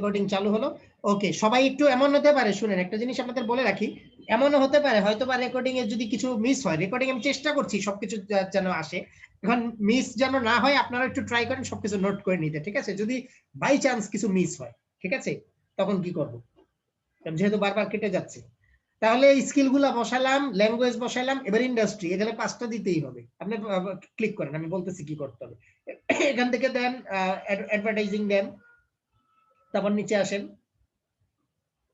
Recording চালু হলো। ওকে, সবাই একটু এমন হতে পারে, শুনেন একটা জিনিস আপনাদের বলে রাখি, এমনও হতে পারে হয়তো বা রেকর্ডিং এ যদি কিছু মিস হয়, রেকর্ডিং আমি চেষ্টা করছি সবকিছু যেন আসে, এখন মিস যেন না হয় আপনারা একটু ট্রাই করেন সবকিছু নোট করে নিতে, ঠিক আছে? যদি বাই চান্স কিছু মিস হয়, ঠিক আছে, তখন কি করব, যেহেতু বারবার কেটে যাচ্ছে। তাহলে স্কিলগুলো বসালাম, ল্যাঙ্গুয়েজ বসালাম, এবার ইন্ডাস্ট্রি, এখানে 5টা দিতেই হবে। আপনি ক্লিক করেন, আমি বলতেছি কি করতে হবে। এখান থেকে দেন অ্যাডভার্টাইজিং দেন, তারপর নিচে আসেন,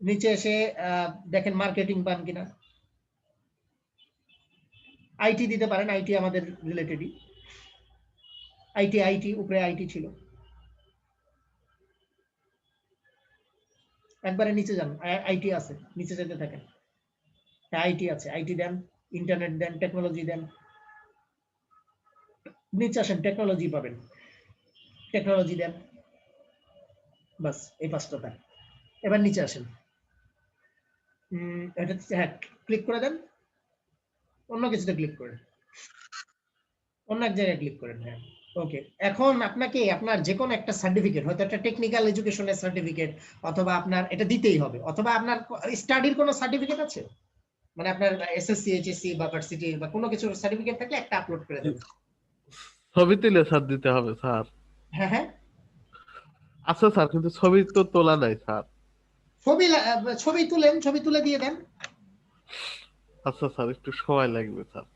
নিচে এসে দেখেন মার্কেটিং পান কিনা, আইটি দিতে পারেন, আইটি আমাদের রিলেটেডই, আইটি উপরে আইটি ছিল। একবারে নিচে যান, আইটি আছে, নিচে যেতে থাকেন, আইটি আছে, আইটি দেন, ইন্টারনেট দেন, টেকনোলজি দেন, নিচে আসেন, টেকনোলজি পাবেন, টেকনোলজি দেন, বাস এই 5টা দেন। এবার নিচে আসেন, এটা হ্যাঁ ক্লিক করে দেন, অন্য কিছুতে ক্লিক করেন, অন্য এক জায়গায় ক্লিক করেন, হ্যাঁ ওকে। এখন আপনাকে আপনার যে কোনো একটা সার্টিফিকেট, হয়তো একটা টেকনিক্যাল এডুকেশনের সার্টিফিকেট, অথবা আপনার এটা দিতেই হবে, অথবা আপনার স্টাডির কোনো সার্টিফিকেট আছে, মানে আপনার এসএসসি এইচএসসি বা ভার্সিটি বা কোনো কিছু সার্টিফিকেট থাকলে একটা আপলোড করে দেবেন। ছবি তুলে স্যার দিতে হবে স্যার। হ্যাঁ হ্যাঁ, আচ্ছা স্যার, কিন্তু ছবি তো তোলা নাই স্যার। ছবি তুলেন, ছবি তুলে দিয়ে দেন। আচ্ছা স্যার, একটু সময় লাগবে স্যার।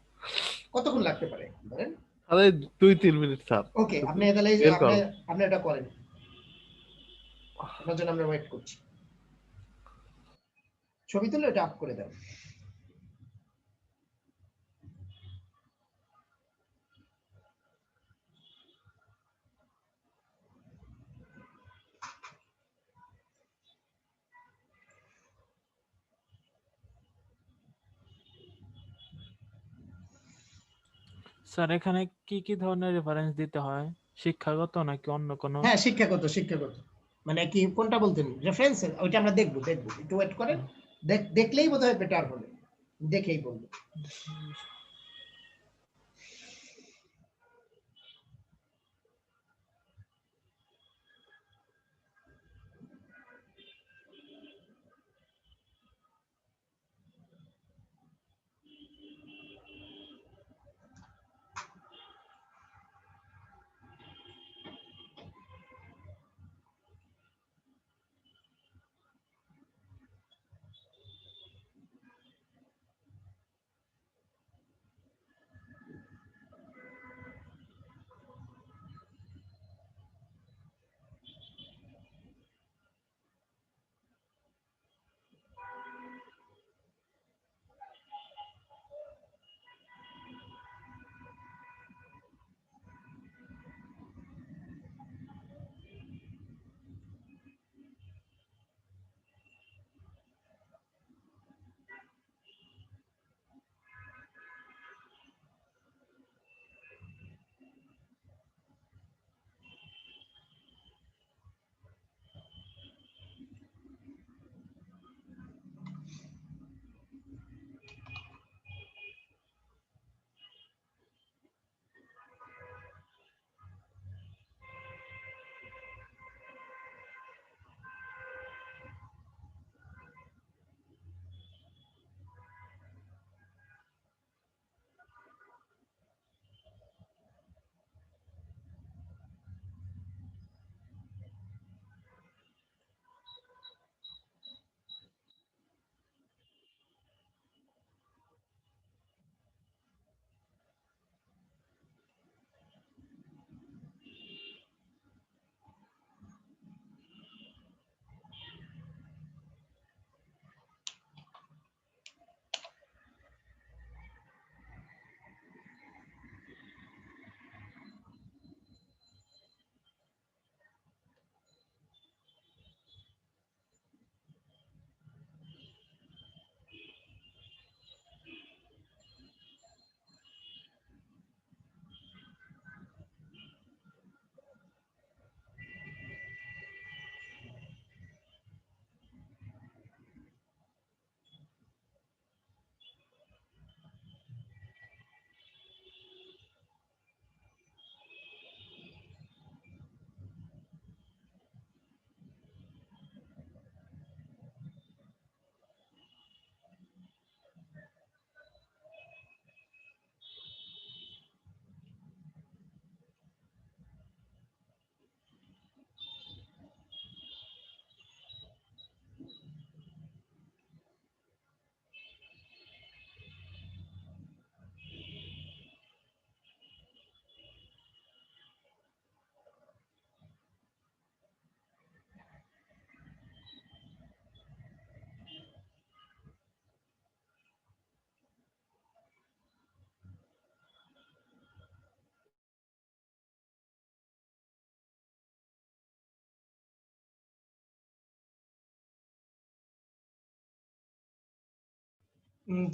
কতক্ষণ লাগতে পারে ধরেন? আরে 2-3 মিনিট স্যার, ওকে, শুধু আপনি তাহলে বের আপনি করো। আপনি এটা করেন, আপনার জন্য আমরা ওয়েট করছি। ছবি তুলে এটা আপ করে দেন। স্যার এখানে কি কি ধরনের রেফারেন্স দিতে হয়, শিক্ষাগত নাকি অন্য কোনো? হ্যাঁ শিক্ষাগত, শিক্ষাগত মানে কি কোনটা বলতেন, রেফারেন্স? ওইটা আমরা দেখবো, একটু ওয়েট করেন, দেখলেই বোধহয় বেটার হবে, দেখেই বলবো।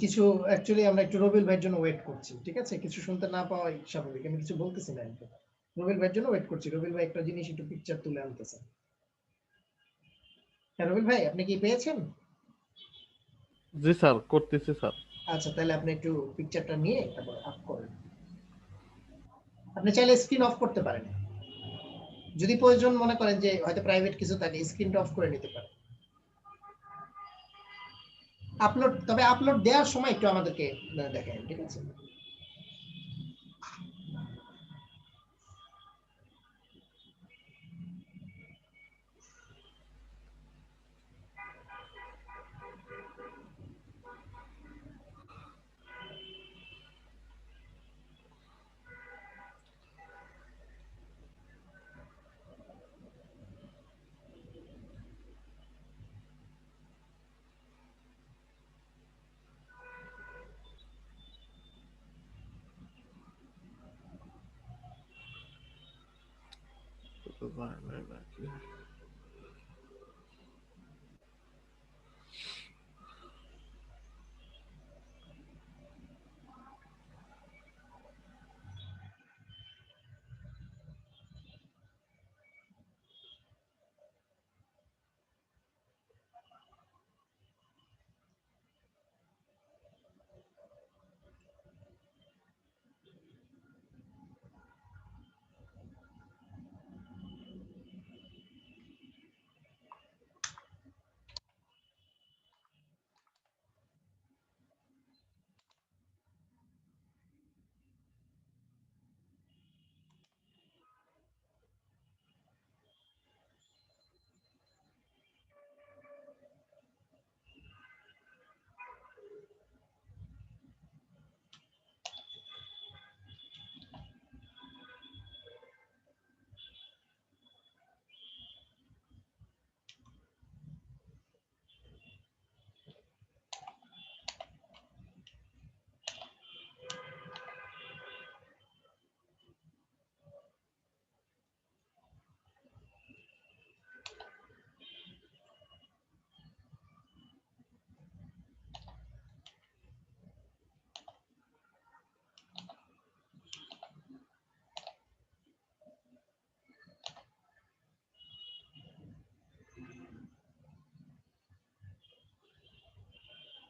কিছু অ্যাকচুয়ালি আমরা একটু রবিউল ভাইয়ের জন্য ওয়েট করছি, ঠিক আছে? কিছু শুনতে না পাওয়াই স্বাভাবিক, আমি কিছু বলতেছি না একদম। রবিউল ভাইয়ের জন্য ওয়েট করছি, রবিউল ভাই একটা জিনিস একটু পিকচার তুলে আনতেছে। হ্যাঁ রবিউল ভাই, আপনি কি পেয়েছেন? জি স্যার, করতেছি স্যার। আচ্ছা, তাহলে আপনি একটু পিকচারটা নিয়ে তারপর আপ করেন। আপনি চাইলে স্ক্রিন অফ করতে পারেন, যদি প্রয়োজন মনে করেন যে হয়তো প্রাইভেট কিছু থাকে, স্ক্রিনটা অফ করে নিতে পারেন। আপলোড, তবে আপলোড দেওয়ার সময় একটু আমাদেরকে দেখেন, ঠিক আছে?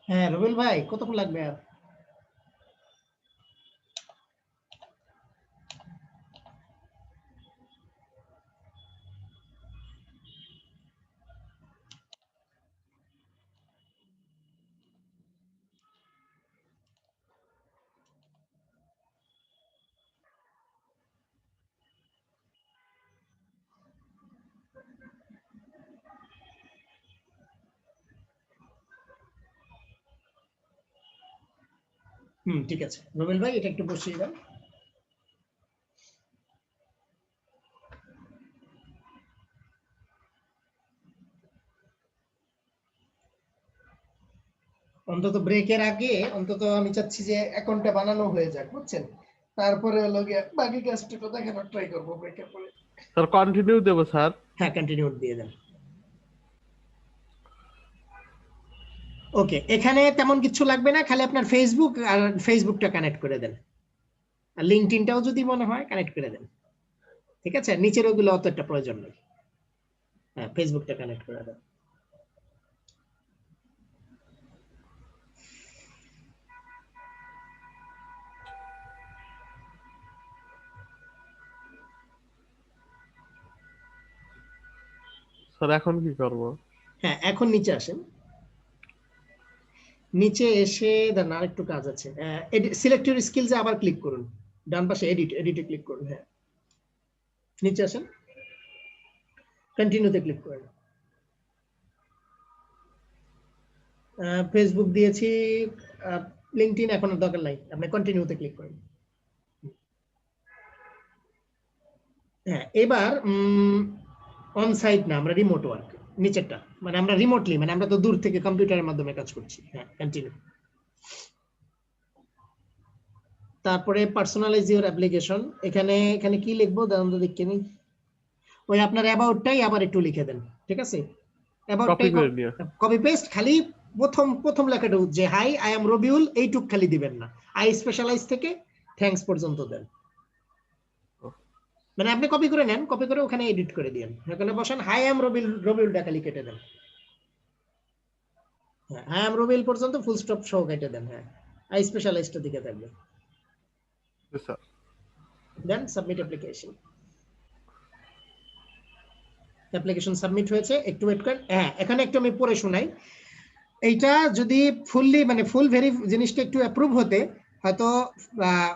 হ্যাঁ রবিউল ভাই, কতক্ষণ লাগবে আর? ঠিক আছে রবিউল ভাই, এটা একটু বসিয়ে দেন। অন্তত ব্রেকের আগে অন্তত আমি চাচ্ছি যে অ্যাকাউন্টটা বানানো হয়ে যাক, বুঝছেন? তারপরে হলো গিয়ে বাকি কাজটা দেখানোর ট্রাই করবো ব্রেকের পরে। স্যার কন্টিনিউ দেবো স্যার? হ্যাঁ কন্টিনিউ দিয়ে দেন। ওকে, এখানে তেমন কিছু লাগবে না, খালি আপনার ফেসবুক আর ফেসবুকটা কানেক্ট করে দেন, আর লিঙ্কডইনটাও যদি মনে হয় কানেক্ট করে দেন, ঠিক আছে? নিচের ওগুলো অত একটা প্রয়োজন নেই। হ্যাঁ ফেসবুকটা কানেক্ট করে দেন। স্যার এখন কি করব? হ্যাঁ এখন নিচে আসেন, নিচে এসে দেন আরেকটু কাজ আছে, সিলেক্ট ইউর স্কিলসে আবার ক্লিক করুন, ডান পাশে এডিটে ক্লিক করুন। হ্যাঁ নিচে আসেন, কন্টিনিউতে ক্লিক করেন। ফেসবুক দিয়েছি, লিঙ্কডইন এখন দরকার নাই, আপনি কন্টিনিউতে ক্লিক করেন। হ্যাঁ এবার অন সাইট না, আমরা রিমোট ওয়ার্ক, নিচেরটা মানে আমরা রিমোটলি, মানে আমরা তো দূর থেকে কম্পিউটারের মাধ্যমে কাজ করছি। হ্যাঁ কন্টিনিউ। তারপরে পার্সোনালাইজ ইউর অ্যাপ্লিকেশন, এখানে কি লিখবো দাঁড়ান তো দেখে নিই। ওই আপনার অ্যাবাউটটাই আবার একটু লিখে দেন, ঠিক আছে? কপি করে নিও। কপি পেস্ট, খালি প্রথম লেখাটা যে হাই আই এম রবিউল, এইটুক খালি দিবেন না, আই স্পেশালাইজ থেকে থ্যাঙ্কস পর্যন্ত দেন। মানে আপনি কপি করে নেন, কপি করে ওখানে এডিট করে দিন, ওখানে বসান হাই আই এম রবিউলটা খালি কেটে দেন। হ্যাঁ, হাই আই এম রবিউল পর্যন্ত ফুল স্টপ সহ কেটে দেন। হ্যাঁ, আই স্পেশালাইজটা দিকে থাকবে। জি স্যার। দেন সাবমিট অ্যাপ্লিকেশন। অ্যাপ্লিকেশন সাবমিট হয়েছে, একটু ওয়েট করেন। হ্যাঁ, এখানে একটু আমি পড়ে শোনাই। এইটা যদি ফুললি মানে ফুল ভেরি জিনিসটা একটু অ্যাপ্রুভ হতে হয়তো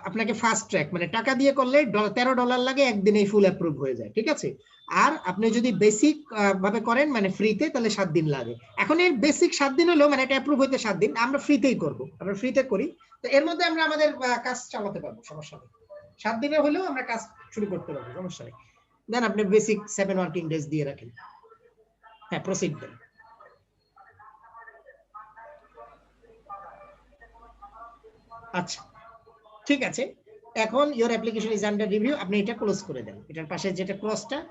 আপনাকে ফাস্ট ট্র্যাক মানে টাকা দিয়ে করলে $13 লাগে, একদিনেই ফুল অ্যাপ্রুভ হয়ে যায়, ঠিক আছে। আর আপনি যদি বেসিক ভাবে করেন মানে ফ্রিতে, তাহলে 7 দিন লাগে। এখন এর বেসিক 7 দিন হলো, মানে এটা অ্যাপ্রুভ হইতে 7 দিন, আমরা ফ্রিতেই করব, আমরা ফ্রিতে করি। তো এর মধ্যে আমরা আমাদের কাজ চালাতে পারবো, সমস্যা নেই। 7 দিনে হলেও আমরা কাজ শুরু করতে পারবো, সমস্যা নেই। দেন আপনি বেসিক 7 ওয়ার্কিং ডেজ দিয়ে রাখেন। হ্যাঁ, প্রসিড দেন। আচ্ছা, ঠিক আছে। এখন your application is under review, আপনি এটা ক্লোজ করে দেন, এটার পাশে যেটা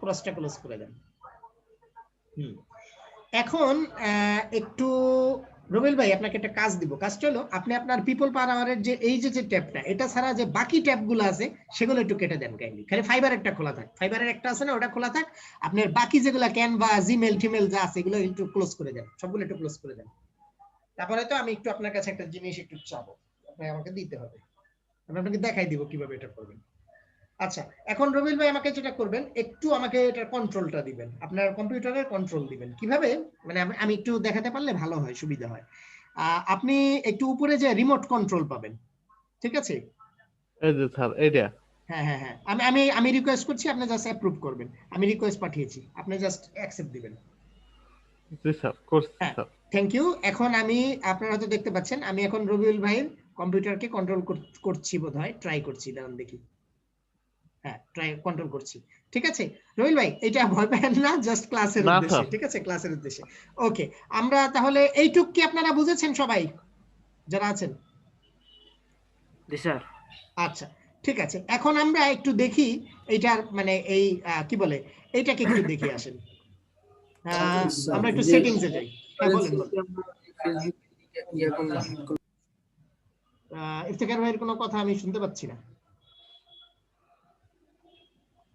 ক্রসটা ক্লোজ করে দেন। এখন একটু রবিল ভাই আপনাকে একটা কাজ দিব। কাজটা হলো আপনি আপনার পিপল পাওয়ার আওয়ারের যে এই যে ট্যাবটা, এটা ছাড়া যে বাকি ট্যাবগুলো আছে সেগুলো একটু কেটে দেন কাইন্ডলি। খালি ফাইবার একটা খোলা থাক, ফাইবারের একটা আছে না, ওটা খোলা থাক। আপনার বাকি যেগুলো ক্যানভা, জিমেল, টিমেল যা আছে এগুলো একটু ক্লোজ করে দেন, সবগুলো একটু ক্লোজ করে দেন। তারপরে তো আমি একটু আপনার কাছে একটা জিনিস একটু চাবো, আপনি আমাকে দিতে হবে, আমি আপনাকে দেখাই দিব কিভাবে এটা করবেন। আচ্ছা, এখন রবিল ভাই আমাকে যেটা করবেন, একটু আমাকে এটার কন্ট্রোলটা দিবেন, আপনার কম্পিউটারের কন্ট্রোল দিবেন। কিভাবে মানে আমি একটু দেখাতে পারলে ভালো হয়, সুবিধা হয়। আপনি একটু উপরে যে রিমোট কন্ট্রোল পাবেন, ঠিক আছে। এই যে স্যার এইটা। হ্যাঁ হ্যাঁ হ্যাঁ, আমি রিকোয়েস্ট করছি, আপনি জাস্ট অ্যাপ্রুভ করবেন। আমি রিকোয়েস্ট পাঠিয়েছি, আপনি জাস্ট অ্যাকসেপ্ট দিবেন। জি স্যার, করছি হ্যাঁ, স্যার। Thank you. এখন আমি, আপনারা হয়তো দেখতে পাচ্ছেন, আমি এখন রবিউল ভাইয়ের কম্পিউটারকে কন্ট্রোল করছি বোধহয়, ট্রাই করছি, দাঁড়ান দেখি। হ্যাঁ, ট্রাই কন্ট্রোল করছি, ঠিক আছে। রবিল ভাই এটা ভয় পাবেন না, জাস্ট ক্লাসের না উদ্দেশ্যে, স্যার। ঠিক আছে, ক্লাসের উদ্দেশ্যে। ওকে, আমরা তাহলে এইটুক কি আপনারা বুঝেছেন সবাই যারা আছেন? জি স্যার। আচ্ছা, ঠিক আছে। এখন আমরা একটু দেখি এইটার মানে এই কি বলে, এইটাকে একটু দেখি আসেন। আমরা একটু সেটিংসে যাই। হ্যাঁ, বলেন বলেন। ইফতেখার ভাইয়ের কোনো কথা আমি শুনতে পাচ্ছি না,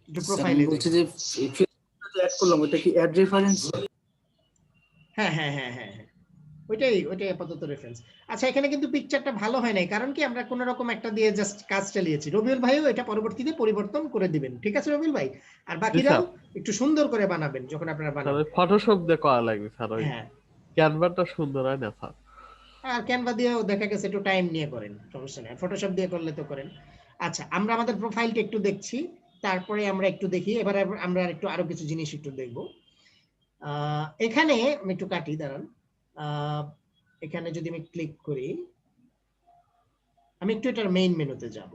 একটু প্রোফাইলে যাই। বলছি যে ফেসবুকে অ্যাড করলাম, ওটা কি অ্যাড রেফারেন্স? হ্যাঁ হ্যাঁ হ্যাঁ হ্যাঁ হ্যাঁ, ওইটাই আপাতত রেফারেন্স। আচ্ছা, এখানে কিন্তু পিকচারটা ভালো হয় নাই, কারণ কি আমরা কোন রকম একটা দিয়ে জাস্ট কাজ চালিয়েছি। রবিউল ভাইও এটা পরবর্তীতে পরিবর্তন করে দিবেন, ঠিক আছে রবিউল ভাই? আর বাকিরাও একটু সুন্দর করে বানাবেন যখন আপনারা স্যার বানাবেন। ওই ফটোশপ দিয়ে করা লাগবে স্যার, ওই হ্যাঁ, ক্যানভাটা সুন্দর হয় না স্যার। আর ক্যানভা দিয়েও দেখা গেছে একটু টাইম নিয়ে করেন, সমস্যা নেই, ফটোশপ দিয়ে করলে তো করেন। আচ্ছা, আমরা আমাদের প্রোফাইলটা একটু দেখছি, তারপরে আমরা একটু দেখি, এবারে আমরা একটু আরো কিছু জিনিস একটু দেখবো। এখানে আমি একটু কাটি, দাঁড়ান। এখানে যদি আমি ক্লিক করি, আমি একটু এটার মেইন মেনুতে যাব,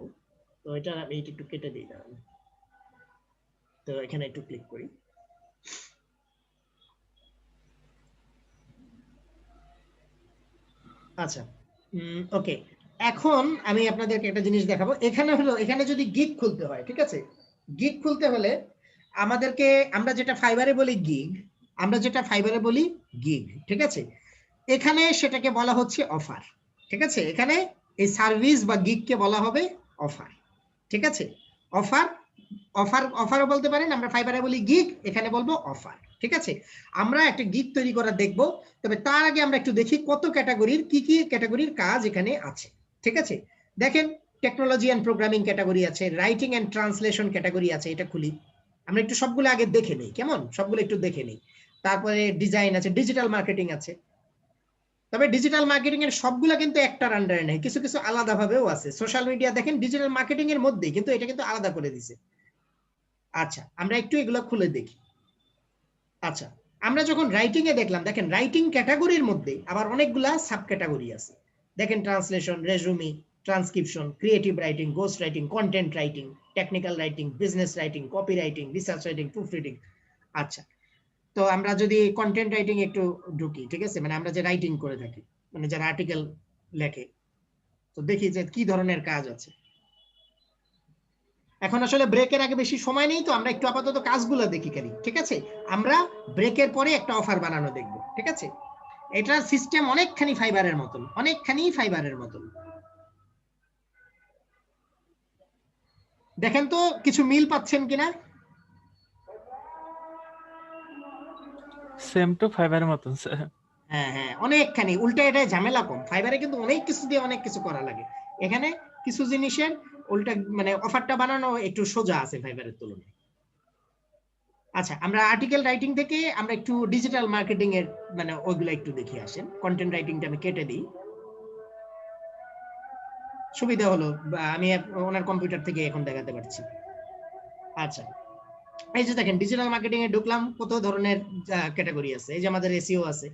তো এটা আমি একটু কেটে দিই, দাঁড়ান। তো এখানে একটু ক্লিক করি। আচ্ছা, ওকে। এখন আমি আপনাদেরকে একটা জিনিস দেখাবো। এখানে হলো, এখানে যদি গিগ খুলতে হয়, ঠিক আছে, গিগ খুলতে হলে আমাদেরকে, আমরা যেটা ফাইবারে বলি গিগ, ঠিক আছে। এখানে সেটাকে বলা হচ্ছে অফার, ঠিক আছে। এখানে এই সার্ভিস বা গিগকে বলা হবে অফার, ঠিক আছে। অফারও বলতে পারেন, আমরা ফাইবারে বলি গিগ, এখানে বলবো অফার, ঠিক আছে। আমরা একটা গিগ তৈরি করা দেখবো, তবে তার আগে আমরা একটু দেখি কত ক্যাটাগরির, কি কি ক্যাটাগরির কাজ এখানে আছে, ঠিক আছে। দেখেন, টেকনোলজি এন্ড প্রোগ্রামিং ক্যাটাগরি আছে, রাইটিং এন্ড ট্রান্সলেশন ক্যাটাগরি আছে, এটা খুলি, আমরা একটু সবগুলো আগে দেখে নেই, কেমন, সবগুলো একটু দেখে নেই। তারপরে ডিজাইন আছে, ডিজিটাল মার্কেটিং আছে। তবে ডিজিটাল মার্কেটিং এর সবগুলো কিন্তু একটার আন্ডারে নেই, কিছু কিছু আলাদা ভাবেও আছে। সোশ্যাল মিডিয়া দেখেন ডিজিটাল মার্কেটিং এর মধ্যে, কিন্তু এটা কিন্তু আলাদা করে দিছে। আচ্ছা, আমরা একটু এগুলো খুলে দেখি। আচ্ছা, আমরা যখন রাইটিং এ দেখলাম, দেখেন রাইটিং ক্যাটাগরির মধ্যে আবার অনেকগুলা সাব ক্যাটাগরি আছে। দেখেন, translation, resume, transcription, creative writing, ghost writing, content writing, technical writing, business writing, copy writing, research writing, proof reading. আচ্ছা, তো আমরা যদি কন্টেন্ট রাইটিং একটু ঢুকি, ঠিক আছে, মানে আমরা যে রাইটিং করে থাকি, মানে যারা আর্টিকেল লেখে, তো দেখি যে কি ধরনের কাজ আছে। এখন আসলে ব্রেকের আগে বেশি সময় নেই, তো আমরা একটু আপাতত কাজগুলো দেখি খালি, ঠিক আছে। আমরা ব্রেকের পরে একটা অফার বানানো দেখব, ঠিক আছে। এটার সিস্টেম অনেকখানি ফাইবারের মতন, অনেকখানি ফাইবারের মতন। দেখেন তো কিছু মিল পাচ্ছেন কিনা? সেম টু ফাইবারের মতন স্যার। হ্যাঁ হ্যাঁ, অনেকখানি। উল্টা এটা ঝামেলা কম, ফাইবারে কিন্তু অনেক কিছু দিয়ে অনেক কিছু করা লাগে, এখানে কিছু জিনিসের উল্টা মানে অফারটা বানানো একটু সোজা আছে ফাইবারের তুলনায়। আচ্ছা, আমরা আর্টিকেল রাইটিং থেকে আমরা একটু ডিজিটাল মার্কেটিং এর মানে ওইগুলো একটু দেখে আসেন। কন্টেন্ট রাইটিংটা আমি কেটে দিই, সুবিধা হলো আমি ওনার কম্পিউটার থেকে এখন দেখাতে পারছি। আচ্ছা, এই যে দেখেন ডিজিটাল মার্কেটিং এ ঢুকলাম, কত ধরনের ক্যাটাগরি আছে। এই যে আমাদের এসইও আছে,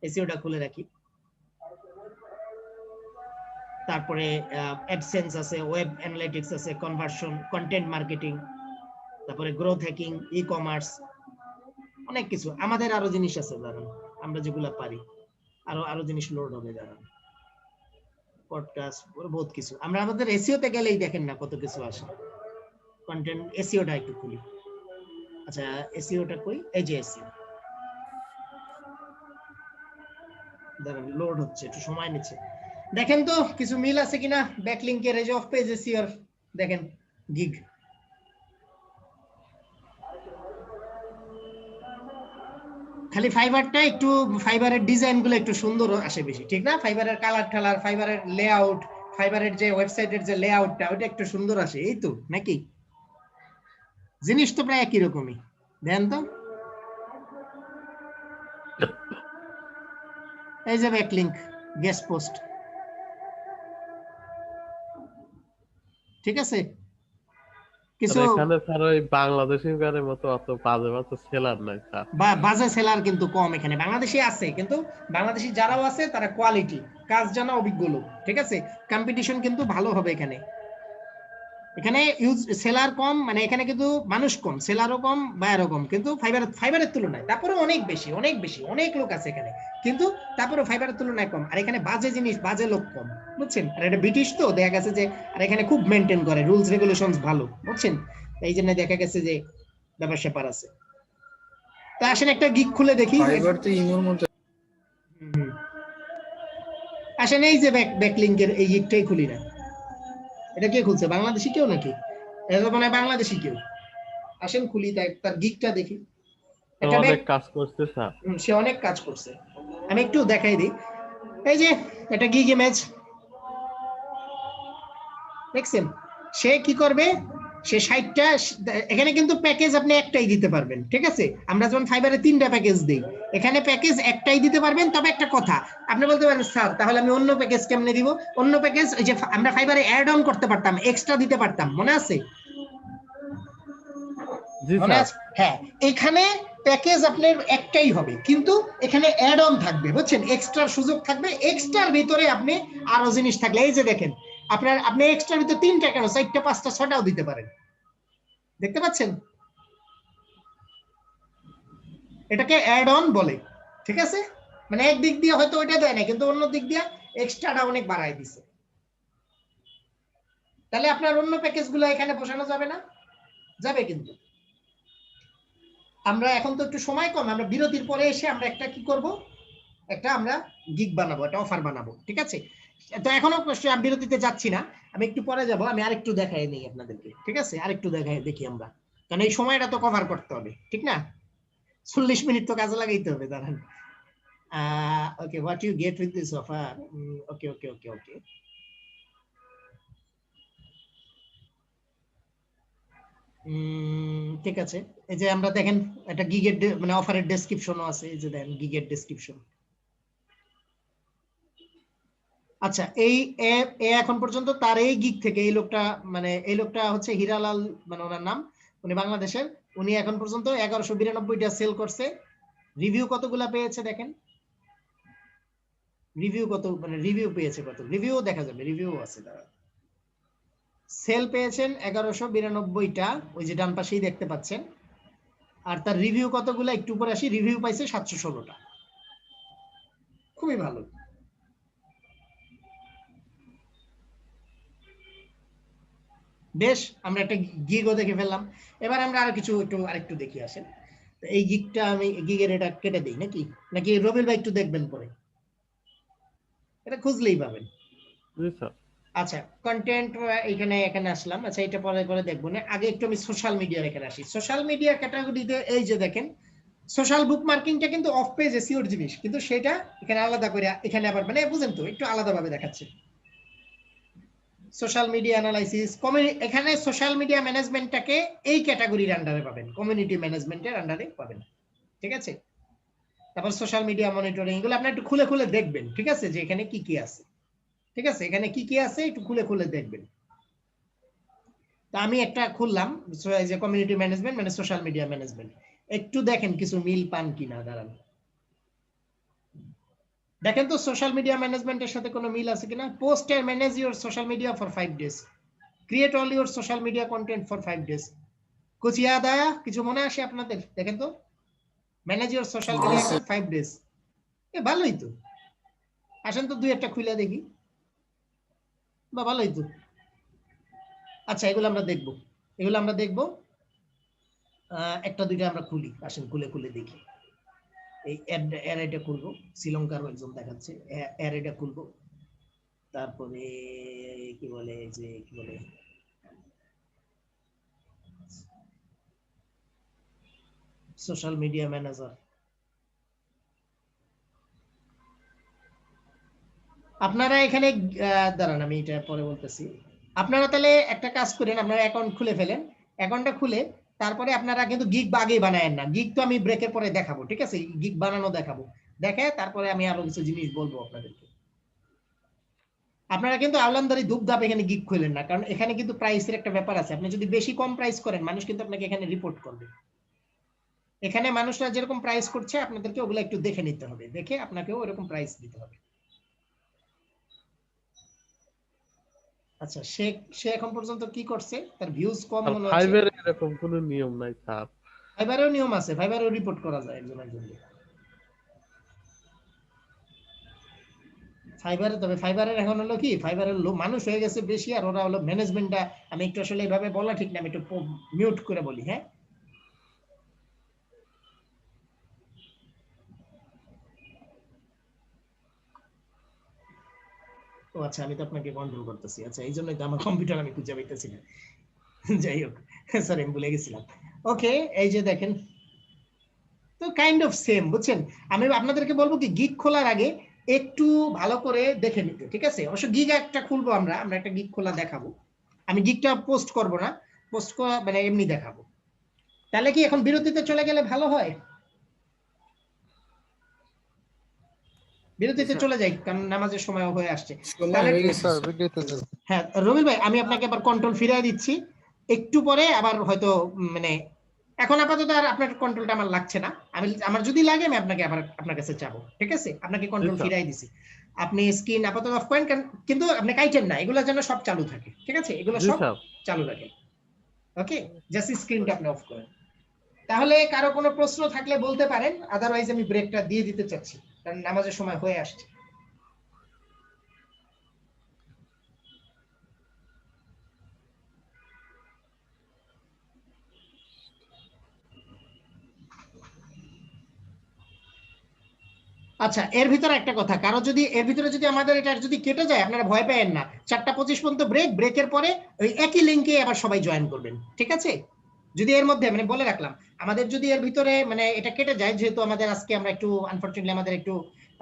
এসইওটা খুলে রাখি। তারপরে অ্যাডসেন্স আছে, ওয়েব অ্যানালিটিক্স আছে, কনভার্সন, কন্টেন্ট মার্কেটিং, তারপরে গ্রোথ হ্যাকিং, ই কমার্স, অনেক কিছু। আমাদের আরো জিনিস আছে, দাঁড়ান আমরা যেগুলা পারি আরো জিনিস লোড হবে, দাঁড়ান। পডকাস্ট, বহুত কিছু। আমরা আমাদের এসইও তে গেলেই দেখেন না কত কিছু আসে। কন্টেন্ট এসইওটা একটু খুলি। আচ্ছা, এসইওটা কই? এই যে এসইও, দাঁড়ান লোড হচ্ছে, একটু সময় নিচ্ছে। দেখেন তো কিছু মিল আছে কিনা ব্যাকলিংকের। এই যে অফ পেজ এসইও, দেখেন গিগ। খালি ফাইবারটা একটু, ফাইবারের ডিজাইন গুলো একটু সুন্দর আসে বেশি, ঠিক না? ফাইবারের কালার ঠালার, ফাইবারের লেআউট, ফাইবারের যে ওয়েবসাইটের যে লেআউটটা ওটা একটু সুন্দর আসে, এই তো নাকি? জিনিস তো প্রায় একই রকমই, দেন তো। এই যে ব্যাকলিংক, গেস্ট পোস্ট, ঠিক আছে? কিছু এখানে স্যার ওই বাংলাদেশি গানের মতো অত বাজে বাজে সেলার নাই স্যার। বাজে সেলার কিন্তু কম এখানে। বাংলাদেশি আছে, কিন্তু বাংলাদেশি যারাও আছে তারা কোয়ালিটি, কাজ জানা, অভিজ্ঞ লোক, ঠিক আছে? কম্পিটিশন কিন্তু ভালো হবে এখানে। এখানে ইউজ সেলার কম, মানে এখানে কিন্তু মানুষ কম, সেলারও কম, বায়ারও কম, কিন্তু ফাইবারের তুলনায় তারপরে অনেক বেশি, অনেক বেশি, অনেক লোক আছে এখানে, কিন্তু তারপরে ফাইবারের তুলনায় কম। আর এখানে বাজে জিনিস, বাজে লোক কম, বুঝছেন? আর এটা ব্রিটিশ তো দেখা গেছে যে, আর এখানে খুব মেনটেন করে, রুলস রেগুলেশনস ভালো, বুঝছেন? এই জন্য দেখা গেছে যে ব্যাপার স্যাপার আছে। তা আসেন একটা গিগ খুলে দেখি। ফাইবার তো ইমোর মতো। আসেন এই যে ব্যাকলিংকের এই গিগটাই খুলি না। এটা কে খুলছে? বাংলাদেশি কেউ নাকি? এটা তো মানে বাংলাদেশি কেউ। আসেন খুলি তার গিগটা দেখি। একটা অনেক কাজ করছে স্যার। সে অনেক কাজ করছে, আমি একটু দেখাই দিই। এই যে এটা গিগ ইমেজ, দেখছেন? সে কি করবে, সে 60টা, এখানে কিন্তু প্যাকেজ আপনি একটাই দিতে পারবেন, ঠিক আছে? আমরা যেমন ফাইবারে 3টা প্যাকেজ দেই, এখানে প্যাকেজ একটাই দিতে পারবেন। তবে একটা কথা, আপনি বলতে পারেন স্যার তাহলে আমি অন্য প্যাকেজ কেমনে দিব? অন্য প্যাকেজ ওই যে আমরা ফাইবারে অ্যাড অন করতে পারতাম, এক্সট্রা দিতে পারতাম, মনে আছে? জি মনে স্যার। আছে? হ্যাঁ, এখানে প্যাকেজ আপনার একটাই হবে, কিন্তু এখানে অ্যাড অন থাকবে, বুঝছেন? এক্সট্রার সুযোগ থাকবে, এক্সট্রার ভিতরে আপনি আরো জিনিস থাকলে, এই যে দেখেন আপনি এক্সট্রার ভিতরে 3টা কেন 4টা 5টা 6টাও দিতে পারেন, দেখতে পাচ্ছেন? এটাকে অ্যাড অন বলে, ঠিক আছে? মানে এক দিক দিয়ে হয়তো ওইটা দেয় না, কিন্তু অন্য দিক দিয়ে এক্সট্রাটা অনেক বাড়ায় দিছে। তাহলে আপনার অন্য প্যাকেজগুলো এখানে বসানো যাবে না? যাবে। কিন্তু আমরা এখন তো একটু সময় কম, আমরা বিরতির পরে এসে আমরা একটা কি করব, একটা আমরা গিগ বানাবো, একটা অফার বানাবো, ঠিক আছে? তো এখনো বিরতিতে যাচ্ছি না, আমি একটু পরে যাব। আমি আরেকটু দেখাই নেই আপনাদেরকে, ঠিক আছে? আরেকটু দেখাই দেখি আমরা, কারণ এই সময়টা তো কভার করতে হবে, ঠিক না? 40 মিনিট তো কাজে লাগাইতে হবে, দাঁড়ান। Okay, what you get with this offer. Okay okay okay okay, ঠিক আছে। এই যে আমরা দেখেন একটা গিগের মানে অফারের ডেসক্রিপশনও আছে, এই যে দেখেন গিগের ডেসক্রিপশন। আচ্ছা, এই এখন পর্যন্ত তার এই গিগ থেকে এই লোকটা, মানে এই লোকটা হচ্ছে হীরালাল, মানে ওনার নাম, উনি বাংলাদেশের। উনি এখন পর্যন্ত 1192টা সেল করছে। রিভিউ কতগুলা পেয়েছে দেখেন, রিভিউ কত, মানে রিভিউ পেয়েছে কত, রিভিউ দেখা যাবে, রিভিউ আছে। দাঁড়া, সেল পেয়েছেন 1192টা, ওই যে ডান পাশেই দেখতে পাচ্ছেন। আর তার রিভিউ কতগুলো একটু উপরে আসি, রিভিউ পাইছে 716টা, খুবই ভালো। বেশ, আমরা একটা গিগও দেখে ফেললাম। এবার আমরা আরো কিছু আরেকটু দেখি আসেন। এই গিগটা আমি গিগের এটা কেটে দিই নাকি রবির ভাই একটু দেখবেন পরে? এটা খুঁজলেই পাবেন। জি স্যার। আচ্ছা, কন্টেন্ট এখানে আসলাম। আচ্ছা, এটা পরে দেখবো না, আগে একটু আমি সোশ্যাল মিডিয়ার এখানে আসি। সোশ্যাল মিডিয়া ক্যাটাগরিতে এই যে দেখেন সোশ্যাল বুক মার্কিংটা কিন্তু অফ পেজ এসইওর জিনিস, কিন্তু সেটা এখানে আলাদা করে এখানে আবার মানে বুঝেন তো একটু আলাদাভাবে দেখাচ্ছে। সোশ্যাল মিডিয়া অ্যানালাইসিস, এখানে সোশ্যাল মিডিয়া ম্যানেজমেন্টটাকে এই ক্যাটাগরির আন্ডারে পাবেন, কমিউনিটি ম্যানেজমেন্টের আন্ডারে পাবেন, ঠিক আছে। তারপর সোশ্যাল মিডিয়া মনিটরিং, এগুলো আপনি একটু খুলে খুলে দেখবেন, ঠিক আছে, যে এখানে কি কি আছে, ঠিক আছে, এখানে কি কি আছে একটু খুলে খুলে দেখবেন। তা আমি একটা খুললাম যে কমিউনিটি ম্যানেজমেন্ট মানে সোশ্যাল মিডিয়া ম্যানেজমেন্ট, একটু দেখেন কিছু মিল পান কিনা। দাঁড়ান, দেখেন তো সোশ্যাল মিডিয়া ম্যানেজমেন্টের সাথে কোনো মিল আছে কিনা। Post and manage your social media for 5 days, create all your social media content for 5 days। कुछ याद आया? কিছু মনে আসে আপনাদের? দেখেন তো, manage your social media for 5 days, এ ভালোই তো। আসেন তো দুই একটা খুলে দেখি, বা ভালোই তো। আচ্ছা, এগুলো আমরা দেখবো, একটা দুইটা আমরা খুলি, আসেন খুলে খুলে দেখি। এই অ্যারেটা খুলবো, শ্রীলঙ্কার একজন দেখাচ্ছে, অ্যারেটা খুলবো। তারপরে কি বলে সোশ্যাল মিডিয়া ম্যানেজার। আপনারা এখানে দাঁড়ান, আমি এটা পরে বলতেছি। আপনারা তাহলে একটা কাজ করেন, আপনারা অ্যাকাউন্ট খুলে ফেলেন। অ্যাকাউন্টটা খুলে তারপরে আপনারা কিন্তু গিগ আগেই বানায়েন না, গিগ তো আমি ব্রেকের পরে দেখাবো, ঠিক আছে, গিগ বানানো দেখাবো, দেখে তারপরে আমি আরো কিছু জিনিস বলবো আপনাদেরকে। আপনারা কিন্তু আওলান্দারি ধূপধাপ এখানে গিগ খুলেন না, কারণ এখানে কিন্তু প্রাইসের একটা ব্যাপার আছে। আপনি যদি বেশি কম প্রাইস করেন, মানুষ কিন্তু আপনাকে এখানে রিপোর্ট করবে। এখানে মানুষরা যেরকম প্রাইস করছে আপনাদেরকে ওগুলো একটু দেখে নিতে হবে, দেখে আপনাকেও ওরকম প্রাইস দিতে হবে। আচ্ছা, সে এখন পর্যন্ত কি করছে, তার ভিউজ কম মনে হচ্ছে। ফাইবারে এরকম কোনো নিয়ম নাই স্যার। ফাইবারেও নিয়ম আছে, ফাইবারেও রিপোর্ট করা যায় একজনের জন্য। তবে ফাইবারের এখন হলো কি, ফাইবারের মানুষ হয়ে গেছে বেশি, আর ওরা হলো ম্যানেজমেন্টটা, আমি একটু আসলে এইভাবে বলা ঠিক না, আমি একটু মিউট করে বলি। হ্যাঁ, ও আচ্ছা, আমি তো আপনাকে কন্ট্রোল করতেছি। আচ্ছা, এই জন্যই তো আমার কম্পিউটার আমি খুঁজে পাইতেছি না। যাই হোক, সরি, আমি ভুলে গেছিলাম। ওকে, এই যে দেখেন তো কাইন্ড অফ সেম, বুঝছেন। আমি আপনাদেরকে বলবো কি, গিগ খোলার আগে একটু ভালো করে দেখে নিতে, ঠিক আছে। অবশ্য গিগ একটা খুলবো, আমরা একটা গিগ খোলা দেখাবো। আমি গিগটা পোস্ট করব না, পোস্ট করা মানে এমনি দেখাবো। তাহলে কি এখন বিরতিতে চলে গেলে ভালো হয়? বিরতিতে চলে যাই, কারণ নামাজের সময় হয়ে আসছে। হ্যাঁ রবিল ভাই, আমি আপনাকে আবার কন্ট্রোল ফিরিয়ে দিচ্ছি একটু পরে, আবার হয়তো মানে এখন আপাতত আর আপনার কন্ট্রোলটা আমার লাগছে না। আমার যদি লাগে আমি আপনাকে আবার আপনার কাছে যাবো, ঠিক আছে। আপনাকে কন্ট্রোল ফিরিয়ে দিছি, আপনি স্ক্রিন আপাতত অফ করেন, কিন্তু আপনি কাইটেন না, এগুলো যেন সব চালু থাকে, ঠিক আছে, এগুলো সব চালু রাখেন। ওকে, জাস্ট স্ক্রিনটা আপনি অফ করেন। তাহলে কারো কোনো প্রশ্ন থাকলে বলতে পারেন, আদারওয়াইজ আমি ব্রেকটা দিয়ে দিতে চাচ্ছি, কারণ নামাজের সময় হয়ে আসছে। আচ্ছা, এর ভিতরে একটা কথা, কারো যদি এর ভিতরে যদি আমাদের এটা যদি কেটে যায়, আপনারা ভয় পাবেন না। 4:25 পর্যন্ত ব্রেকের পরে ওই একই লিংকে আবার সবাই জয়েন করবেন, ঠিক আছে। যদি এর মধ্যে মানে বলে রাখলাম, আমাদের যদি এর ভিতরে মানে এটা কেটে যায়, যেহেতু আমাদের আজকে আমরা একটু আনফরচুনেটলি আমাদের একটু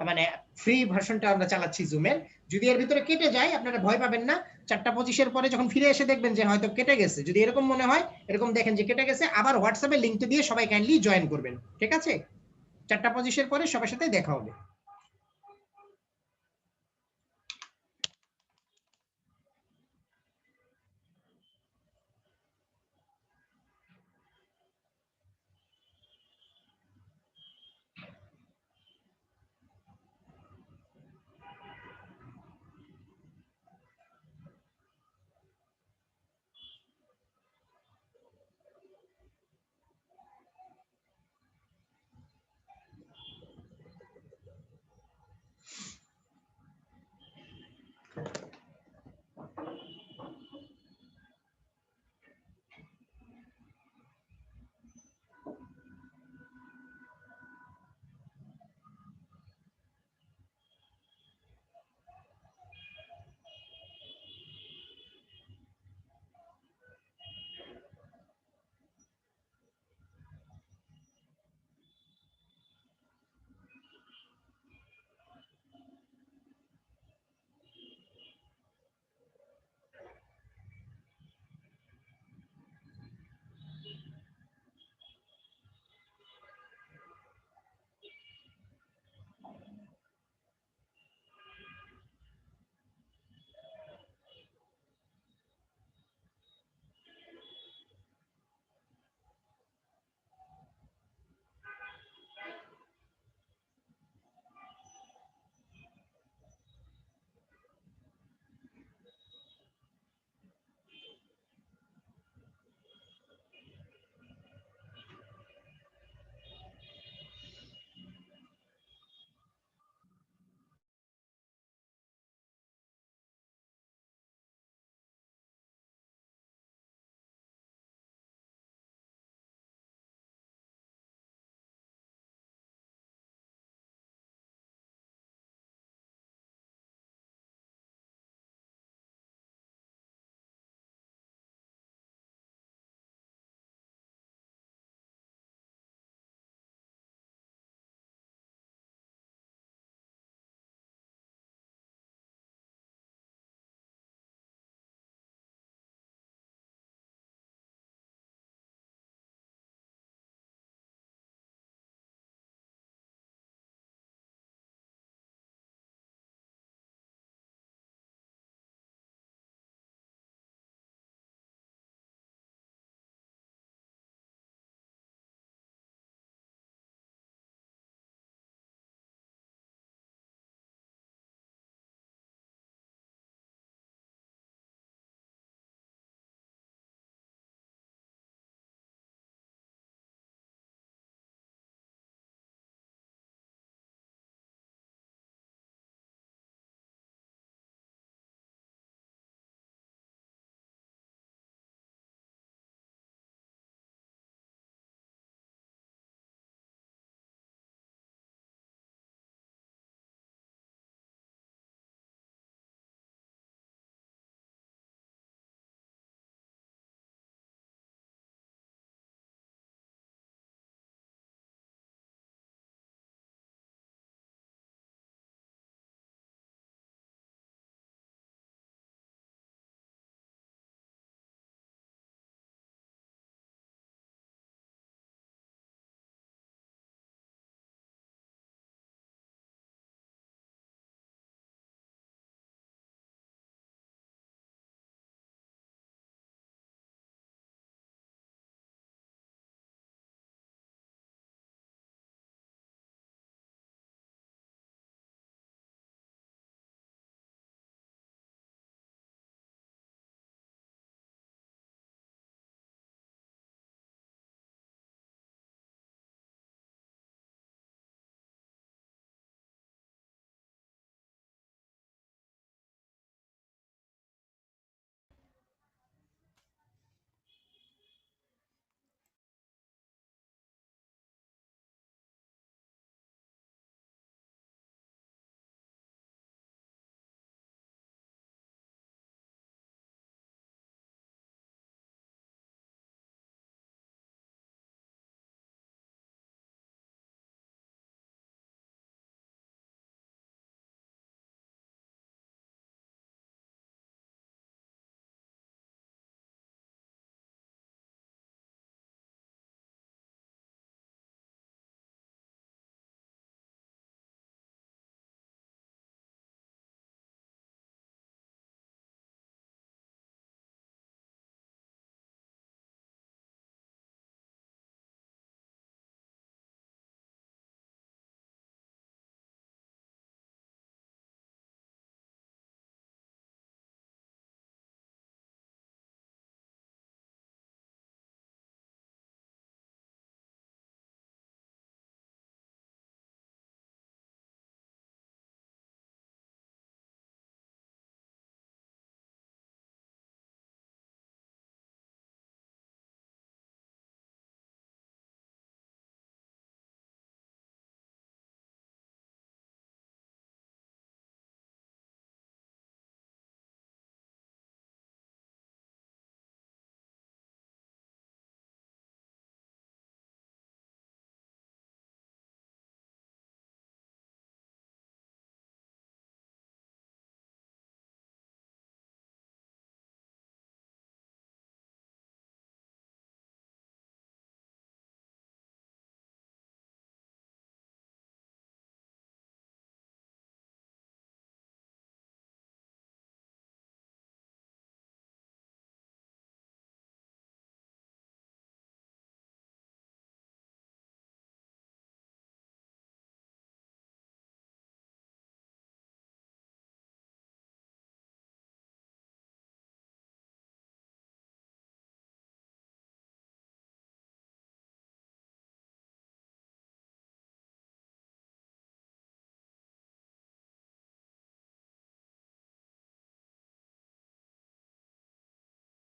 মানে ফ্রি ভার্সনটা আমরা চালাচ্ছি জুমের, যদি এর ভিতরে কেটে যায় আপনারা ভয় পাবেন না। 4:25 পরে যখন ফিরে এসে দেখবেন যে হয়তো কেটে গেছে, যদি এরকম মনে হয়, এরকম দেখেন যে কেটে গেছে, আবার হোয়াটসঅ্যাপে লিংকটা দিয়ে সবাই কাইন্ডলি জয়েন করবেন, ঠিক আছে। 4:25 পরে সবার সাথে দেখা হবে।